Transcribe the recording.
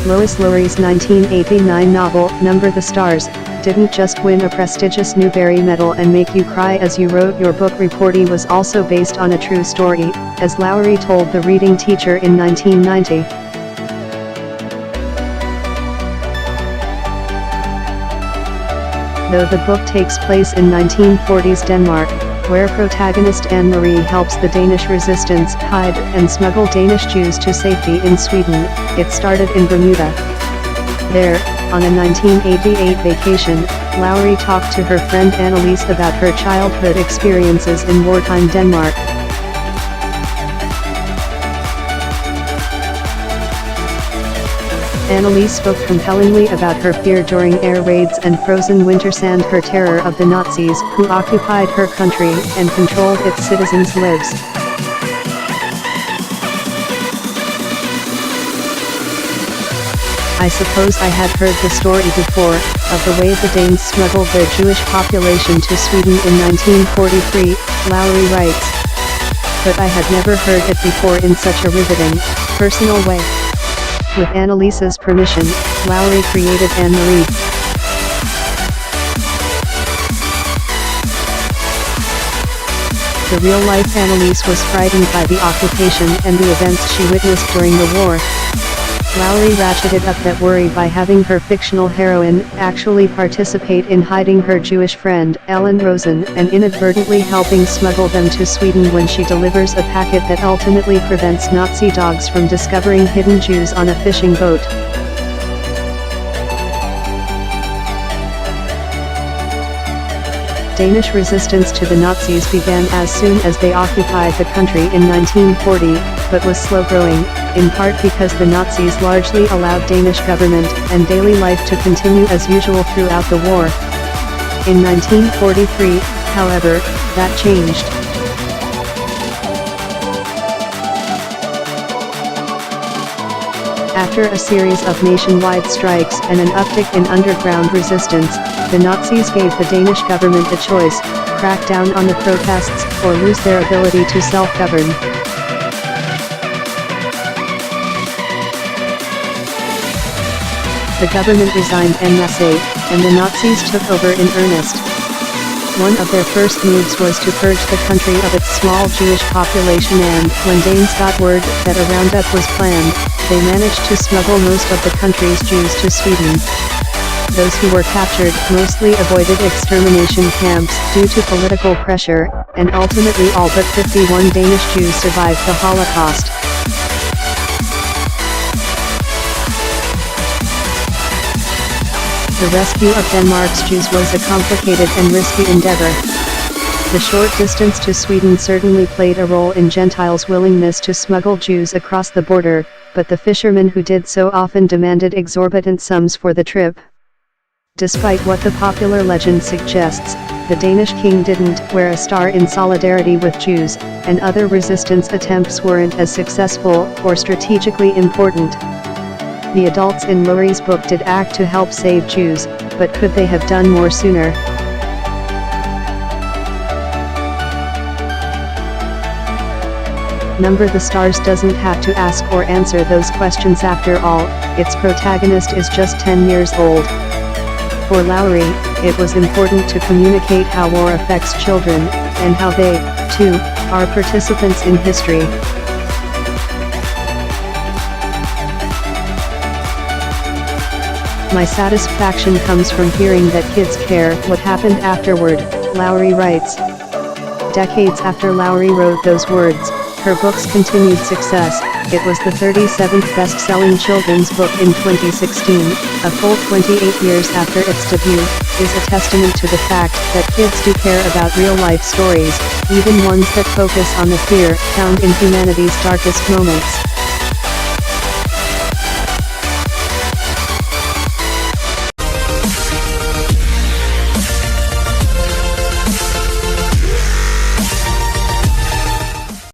Lois Lowry's 1989 novel, Number the Stars, didn't just win a prestigious Newbery Medal and make you cry as you wrote your book. Reporting was also based on a true story, as Lowry told the reading teacher in 1990. Though the book takes place in 1940s Denmark, where protagonist Annemarie helps the Danish Resistance hide and smuggle Danish Jews to safety in Sweden, it started in Bermuda. There, on a 1988 vacation, Lowry talked to her friend Annelise about her childhood experiences in wartime Denmark. Annelise spoke compellingly about her fear during air raids and frozen winter sand, her terror of the Nazis who occupied her country and controlled its citizens' lives. I suppose I had heard the story before, of the way the Danes smuggled their Jewish population to Sweden in 1943, Lowry writes. But I had never heard it before in such a riveting, personal way. With Annelise's permission, Lowry created Annemarie. The real-life Annelise was frightened by the occupation and the events she witnessed during the war. Lowry ratcheted up that worry by having her fictional heroine actually participate in hiding her Jewish friend, Rosen, and inadvertently helping smuggle them to Sweden when she delivers a packet that ultimately prevents Nazi dogs from discovering hidden Jews on a fishing boat. Danish resistance to the Nazis began as soon as they occupied the country in 1940, but was slow-growing, in part because the Nazis largely allowed Danish government and daily life to continue as usual throughout the war. In 1943, however, that changed. After a series of nationwide strikes and an uptick in underground resistance, the Nazis gave the Danish government a choice: crack down on the protests or lose their ability to self-govern. The government resigned en masse, and the Nazis took over in earnest. One of their first moves was to purge the country of its small Jewish population, and when Danes got word that a roundup was planned, they managed to smuggle most of the country's Jews to Sweden. Those who were captured mostly avoided extermination camps due to political pressure, and ultimately all but 51 Danish Jews survived the Holocaust. The rescue of Denmark's Jews was a complicated and risky endeavor. The short distance to Sweden certainly played a role in Gentiles' willingness to smuggle Jews across the border, but the fishermen who did so often demanded exorbitant sums for the trip. Despite what the popular legend suggests, the Danish king didn't wear a star in solidarity with Jews, and other resistance attempts weren't as successful or strategically important. The adults in Lowry's book did act to help save Jews, but could they have done more sooner? Number the Stars doesn't have to ask or answer those questions. After all, its protagonist is just 10 years old. For Lowry, it was important to communicate how war affects children, and how they, too, are participants in history. My satisfaction comes from hearing that kids care what happened afterward, Lowry writes. Decades after Lowry wrote those words, her book's continued success, it was the 37th best-selling children's book in 2016, a full 28 years after its debut, is a testament to the fact that kids do care about real-life stories, even ones that focus on the fear found in humanity's darkest moments.